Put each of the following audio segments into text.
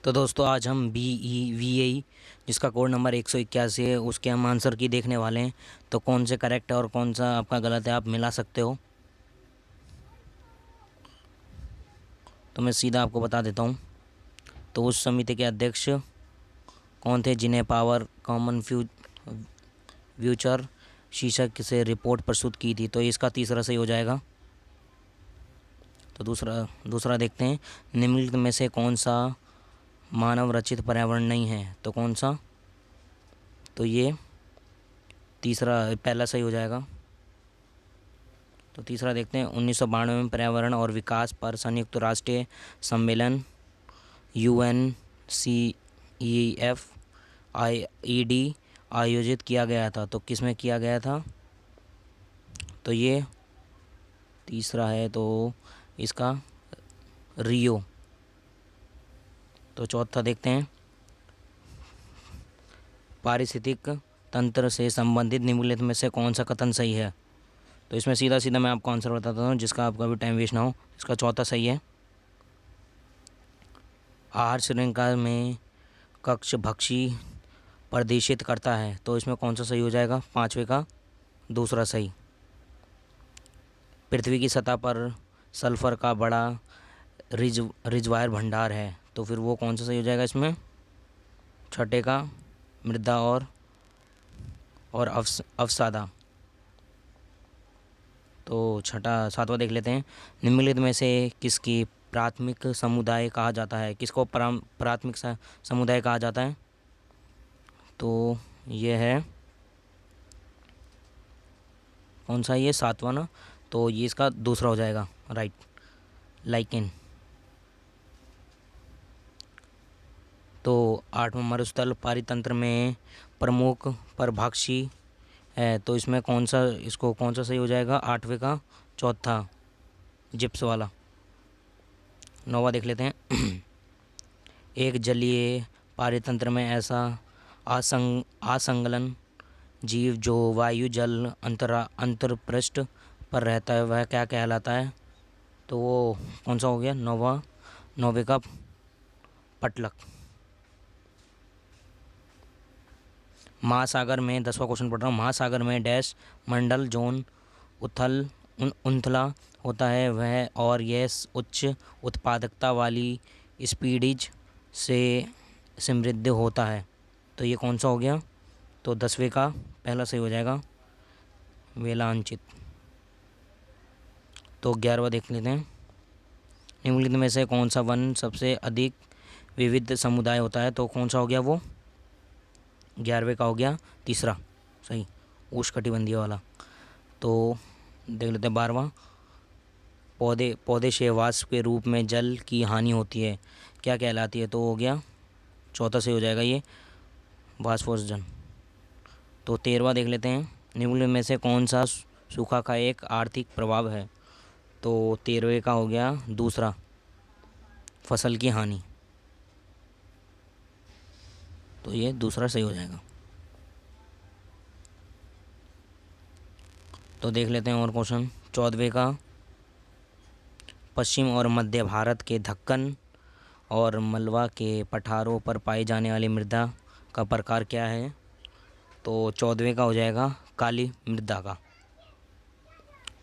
तो दोस्तों आज हम BEVAE जिसका कोड नंबर 181 है उसके हम आंसर की देखने वाले हैं। तो कौन से करेक्ट है और कौन सा आपका गलत है आप मिला सकते हो। तो मैं सीधा आपको बता देता हूँ। तो उस समिति के अध्यक्ष कौन थे जिन्हें पावर कॉमन फ्यूचर शीर्षक से रिपोर्ट प्रस्तुत की थी। तो इसका तीसरा सही हो जाएगा। तो दूसरा देखते हैं, निम्नलिखित में से कौन सा मानव रचित पर्यावरण नहीं है। तो कौन सा, तो ये पहला सही हो जाएगा। तो तीसरा देखते हैं, 1992 में पर्यावरण और विकास पर संयुक्त राष्ट्रीय सम्मेलन UNCEF आयोजित किया गया था। तो किस में किया गया था, तो ये तीसरा है, तो इसका रियो। तो चौथा देखते हैं, पारिस्थितिक तंत्र से संबंधित निम्नलिखित में से कौन सा कथन सही है। तो इसमें सीधा सीधा मैं आपको आंसर बताता हूँ जिसका आपका भी टाइम वेस्ट ना हो। इसका चौथा सही है, आहार श्रृंखला में कक्ष भक्षी प्रदर्शित करता है। तो इसमें कौन सा सही हो जाएगा, पाँचवें का दूसरा सही। पृथ्वी की सतह पर सल्फर का बड़ा रिजर्वायर भंडार है। तो फिर वो कौन सा सही हो जाएगा, इसमें छठे का मृदा और अवसादा। तो सातवां देख लेते हैं, निम्नलिखित में से किसकी प्राथमिक समुदाय कहा जाता है। किसको प्राथमिक समुदाय कहा जाता है, तो ये है कौन सा, ये सातवां ना। तो ये इसका दूसरा हो जाएगा, राइट, लाइकेन। तो आठवां, मरुस्थल पारितंत्र में प्रमुख परभक्षी है। तो इसमें कौन सा सही हो जाएगा, आठवें का चौथा, जिप्स वाला। नौवां देख लेते हैं, एक जलीय पारितंत्र में ऐसा असंलग्न जीव जो वायु जल अंतरपृष्ठ पर रहता है वह क्या कहलाता है। तो वो कौन सा हो गया, नौवे का पटलक। महासागर में 10वां क्वेश्चन पढ़ रहा हूँ, महासागर में डैश मंडल जोन उथला होता है वह, और यह उच्च उत्पादकता वाली स्पीडीज से समृद्ध होता है। तो ये कौन सा हो गया, तो 10वें का पहला सही हो जाएगा, वेलांचित। तो 11वां देख लेते हैं, निम्नलिखित में से कौन सा वन सबसे अधिक विविध समुदाय होता है। तो कौन सा हो गया, वो 11वें का हो गया तीसरा सही, उष्णकटिबंधीय वाला। तो देख लेते हैं 12वां, पौधे से वाष्प के रूप में जल की हानि होती है क्या कहलाती है। तो हो गया चौथा से हो जाएगा ये, वाष्पोत्सर्जन। तो 13वां देख लेते हैं, निम्नलिखित में से कौन सा सूखा का एक आर्थिक प्रभाव है। तो 13वें का हो गया दूसरा, फसल की हानि। तो ये दूसरा सही हो जाएगा। तो देख लेते हैं और क्वेश्चन 14वें का, पश्चिम और मध्य भारत के दक्कन और मलवा के पठारों पर पाई जाने वाली मृदा का प्रकार क्या है। तो 14वें का हो जाएगा काली मृदा का।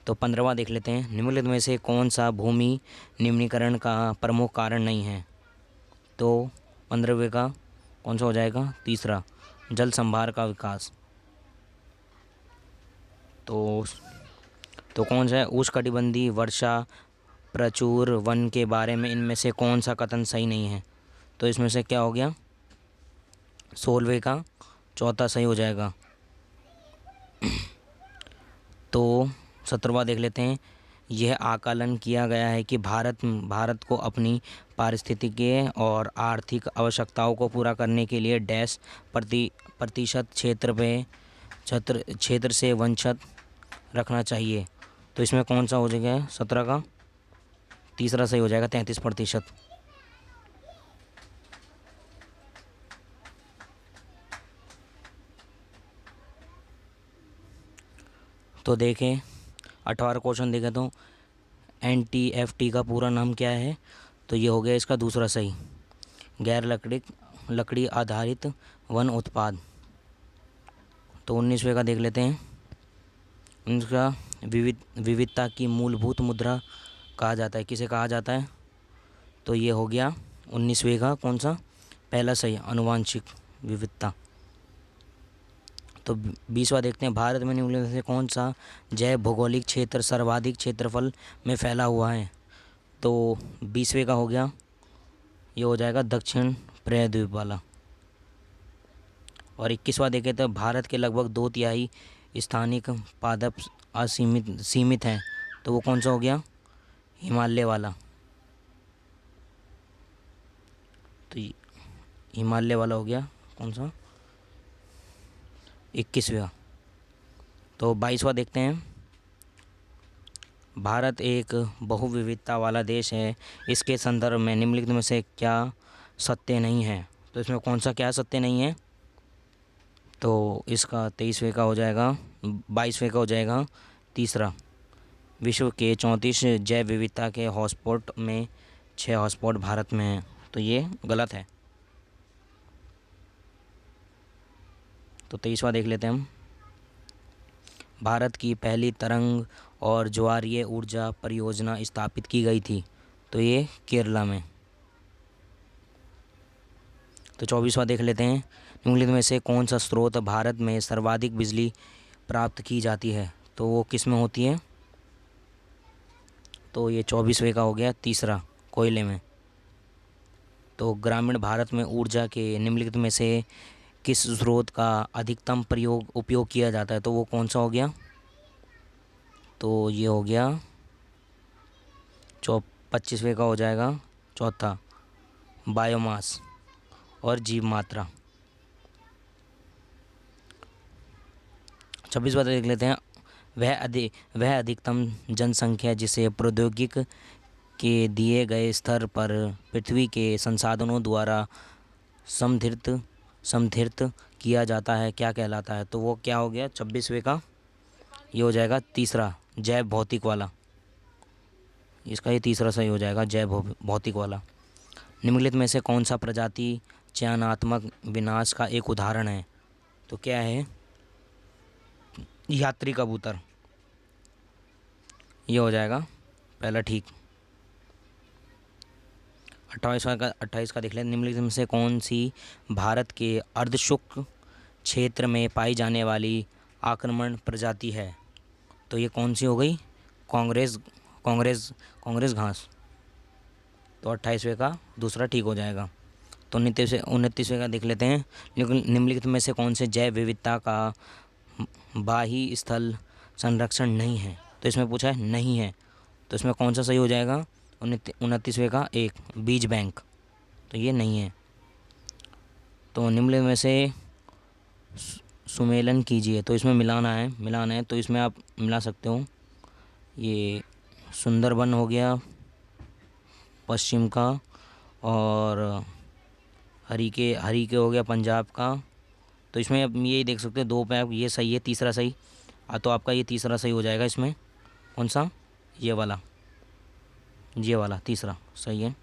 तो 15वां देख लेते हैं, निम्नलिखित में से कौन सा भूमि निम्नीकरण का प्रमुख कारण नहीं है। तो 15वें का कौन सा हो जाएगा, तीसरा, जल संभार का विकास। तो कौन सा है, उष्णकटिबंधीय वर्षा प्रचुर वन के बारे में इनमें से कौन सा कथन सही नहीं है। तो इसमें से क्या हो गया, 16वें का चौथा सही हो जाएगा। तो 17वां देख लेते हैं, यह आकलन किया गया है कि भारत को अपनी पारिस्थितिकीय और आर्थिक आवश्यकताओं को पूरा करने के लिए डैश प्रतिशत क्षेत्र से वंचित रखना चाहिए। तो इसमें कौन सा हो जाएगा, 17 का तीसरा सही हो जाएगा, 33%। तो देखें 18वां क्वेश्चन देखें, तो NTFT का पूरा नाम क्या है। तो ये हो गया इसका दूसरा सही, गैर लकड़ी आधारित वन उत्पाद। तो 19वें का देख लेते हैं। उनका विविधता की मूलभूत मुद्रा कहा जाता है। किसे कहा जाता है? तो ये हो गया 19वें का कौन सा? पहला सही, आनुवांशिक विविधता। तो 20वां देखते हैं। भारत में निम्नलिखित में से कौन सा जैव भौगोलिक क्षेत्र सर्वाधिक क्षेत्रफल में फैला हुआ है? तो 20वें का हो गया, ये हो जाएगा दक्षिण प्रायद्वीप वाला। और 21वां देखें तो भारत के लगभग 2/3 स्थानिक पादप सीमित हैं। तो वो कौन सा हो गया? हिमालय वाला। तो हिमालय वाला हो गया कौन सा? 21वां। तो 22वां देखते हैं। भारत एक बहुविविधता वाला देश है, इसके संदर्भ में निम्नलिखित में से क्या सत्य नहीं है? तो इसमें कौन सा क्या सत्य नहीं है? तो इसका 23वें का हो जाएगा, 22वें का हो जाएगा तीसरा। विश्व के 34 जैव विविधता के हॉटस्पॉट में 6 हॉटस्पॉट भारत में हैं। तो ये गलत है। तो 23वां देख लेते हैं हम। भारत की पहली तरंग और ज्वारीय ऊर्जा परियोजना स्थापित की गई थी। तो ये केरला में। तो 24वां देख लेते हैं। निम्नलिखित में से कौन सा स्रोत भारत में सर्वाधिक बिजली प्राप्त की जाती है? तो वो किस में होती है? तो ये 24वें का हो गया तीसरा, कोयले में। तो ग्रामीण भारत में ऊर्जा के निम्नलिखित में से किस स्रोत का अधिकतम उपयोग किया जाता है? तो वो कौन सा हो गया? तो ये हो गया 25वें का हो जाएगा चौथा, बायोमास और जीव मात्रा। 26वां देख लेते हैं। वह अधिकतम जनसंख्या जिसे प्रौद्योगिक के दिए गए स्तर पर पृथ्वी के संसाधनों द्वारा समधित किया जाता है क्या कहलाता है? तो वो क्या हो गया 26वें का? ये हो जाएगा तीसरा, जैव भौतिक वाला। इसका ये तीसरा सही हो जाएगा, जैव भौतिक वाला। निम्नलिखित में से कौन सा प्रजाति चयनात्मक विनाश का एक उदाहरण है? तो क्या है? यात्री कबूतर। ये हो जाएगा पहला ठीक। 28 का देख लें। निम्नलिखित में से कौन सी भारत के अर्धशुष्क क्षेत्र में पाई जाने वाली आक्रमण प्रजाति है? तो ये कौन सी हो गई? कांग्रेस घास। तो 28वें का दूसरा ठीक हो जाएगा। तो 29वें का देख लेते हैं। निम्नलिखित में से कौन से जैव विविधता का बाह्य स्थल संरक्षण नहीं है? तो इसमें पूछा है नहीं है, तो इसमें कौन सा सही हो जाएगा? 29वें का एक, बीज बैंक। तो ये नहीं है। तो निम्नलिखित में से सुमेलन कीजिए। तो इसमें मिलाना है तो इसमें आप मिला सकते हो। ये सुंदरबन हो गया पश्चिम का, और हरी के हो गया पंजाब का। तो इसमें आप ये देख सकते हो, दो पे आप ये सही है, तीसरा सही। तो आपका ये तीसरा सही हो जाएगा। इसमें कौन सा? ये वाला तीसरा सही है।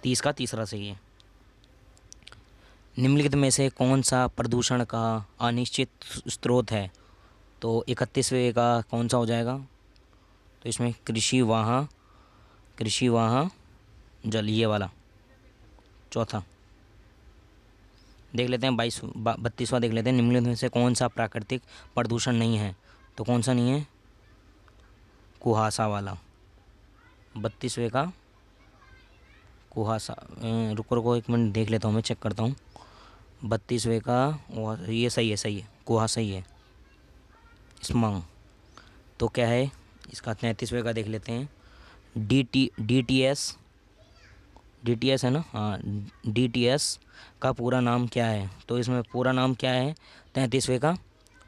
30 का तीसरा सही है। निम्नलिखित में से कौन सा प्रदूषण का अनिश्चित स्रोत है? तो 31वें का कौन सा हो जाएगा? तो इसमें कृषि वाहन जल, ये वाला चौथा। देख लेते हैं 32वां देख लेते हैं। निम्नलिखित में से कौन सा प्राकृतिक प्रदूषण नहीं है? तो कौन सा नहीं है? कुहासा वाला। 32वें का कुहासा। रुको एक मिनट देख लेता हूँ, मैं चेक करता हूँ। 32वें का ये सही है, कुहासा ही है, स्मंग। तो क्या है इसका? 33वें का देख लेते हैं। DTS है ना? हाँ, DTS का पूरा नाम क्या है? तो इसमें पूरा नाम क्या है 33वें का?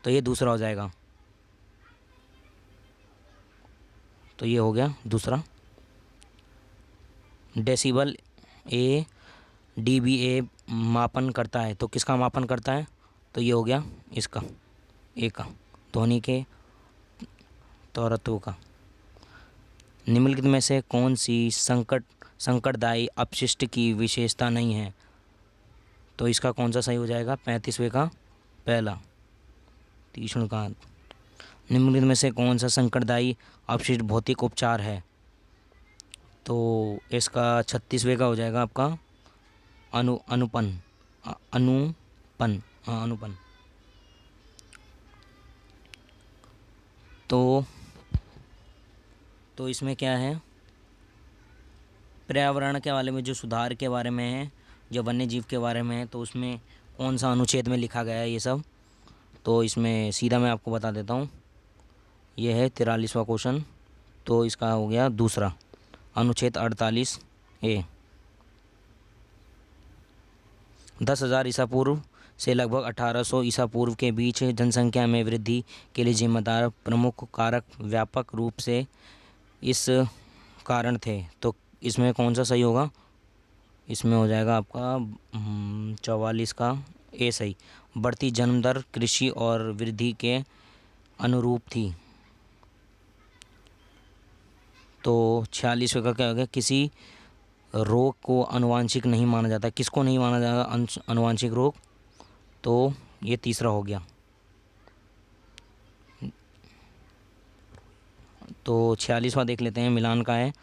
तो ये दूसरा हो जाएगा। तो ये हो गया दूसरा। डेसिबल ए dBA मापन करता है। तो किसका मापन करता है? तो ये हो गया इसका, ए का, ध्वनि के त्वरत्व का। निम्नलिखित में से कौन सी संकटदायी अपशिष्ट की विशेषता नहीं है। तो इसका कौन सा सही हो जाएगा? 35वें का पहला, तीक्ष्णकांत। निम्नलिखित में से कौन सा संकटदायी अपशिष्ट भौतिक उपचार है? तो इसका 36वें का हो जाएगा आपका अनुपन। अनुपन, हाँ अनुपन। तो इसमें क्या है, पर्यावरण के बारे में जो सुधार के बारे में है, जो वन्य जीव के बारे में है, तो उसमें कौन सा अनुच्छेद में लिखा गया है ये सब? तो इसमें सीधा मैं आपको बता देता हूँ, ये है 43वां क्वेश्चन। तो इसका हो गया दूसरा, अनुच्छेद 48A। 10,000 ईसा पूर्व से लगभग 1800 ईसा पूर्व के बीच जनसंख्या में वृद्धि के लिए जिम्मेदार प्रमुख कारक व्यापक रूप से इस कारण थे। तो इसमें कौन सा सही होगा? इसमें हो जाएगा आपका 44 का ए सही। बढ़ती जन्म दर कृषि और वृद्धि के अनुरूप थी। तो 46वें का क्या हो गया? किसी रोग को आनुवांशिक नहीं माना जाता। किसको नहीं माना जाता आनुवांशिक रोग? तो ये तीसरा हो गया। तो 46वां देख लेते हैं, मिलान का है।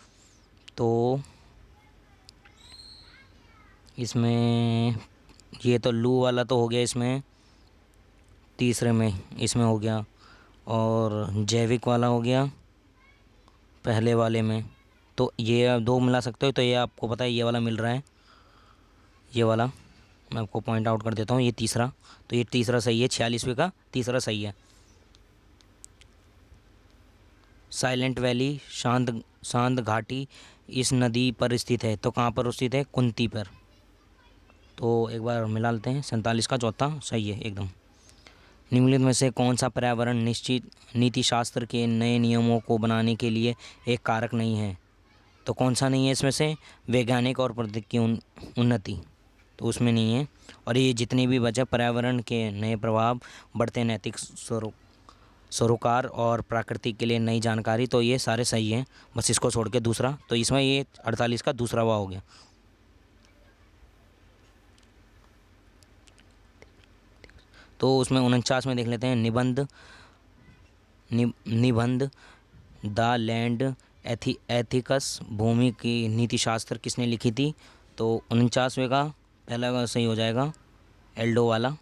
तो इसमें ये तो लू वाला तो हो गया, इसमें तीसरे में इसमें हो गया, और जैविक वाला हो गया पहले वाले में। तो ये आप दो मिला सकते हो। तो ये आपको पता है ये वाला मिल रहा है, ये वाला मैं आपको पॉइंट आउट कर देता हूँ, ये तीसरा। तो ये तीसरा सही है, 46वें का तीसरा सही है। साइलेंट वैली, शांत घाटी इस नदी पर स्थित है। तो कहाँ पर स्थित है? कुंती पर। तो एक बार मिला लेते हैं, 47 का चौथा सही है एकदम। निम्नलिखित में से कौन सा पर्यावरण निश्चित नीति शास्त्र के नए नियमों को बनाने के लिए एक कारक नहीं है? तो कौन सा नहीं है इसमें से? वैज्ञानिक और प्रौद्योगिकी उन्नति, तो उसमें नहीं है। और ये जितने भी बचे पर्यावरण के नए प्रभाव, बढ़ते नैतिक सरोकार और प्रकृति के लिए नई जानकारी, तो ये सारे सही हैं, बस इसको छोड़ के दूसरा। तो इसमें ये 48 का दूसरा हुआ हो गया। तो उसमें 49 में देख लेते हैं, निबंध द लैंड एथिकस, भूमि की नीति शास्त्र किसने लिखी थी? तो 49वें का पहला का सही हो जाएगा, एल्डो वाला।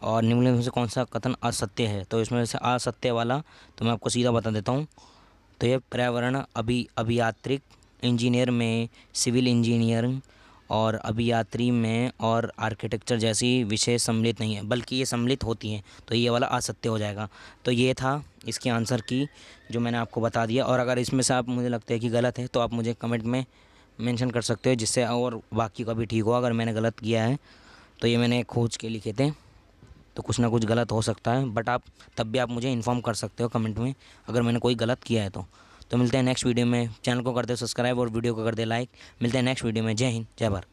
और निम्नलिखित में से कौन सा कथन असत्य है? तो इसमें से असत्य वाला तो मैं आपको सीधा बता देता हूँ। तो ये पर्यावरण अभियांत्रिक इंजीनियर में सिविल इंजीनियरिंग और अभियांत्रिकी में और आर्किटेक्चर जैसी विषय सम्मिलित नहीं है, बल्कि ये सम्मिलित होती हैं। तो ये वाला असत्य हो जाएगा। तो ये था इसके आंसर की जो मैंने आपको बता दिया। और अगर इसमें से आप मुझे लगता है कि गलत है तो आप मुझे कमेंट में मेंशन कर सकते हो, जिससे और बाकी का भी ठीक हो। अगर मैंने गलत किया है तो ये मैंने खोज के लिखे थे, तो कुछ ना कुछ गलत हो सकता है, बट आप तब भी आप मुझे इन्फॉर्म कर सकते हो कमेंट में अगर मैंने कोई गलत किया है तो मिलते हैं नेक्स्ट वीडियो में। चैनल को कर दे सब्सक्राइब और वीडियो को कर दे लाइक। मिलते हैं नेक्स्ट वीडियो में। जय हिंद, जय भारत।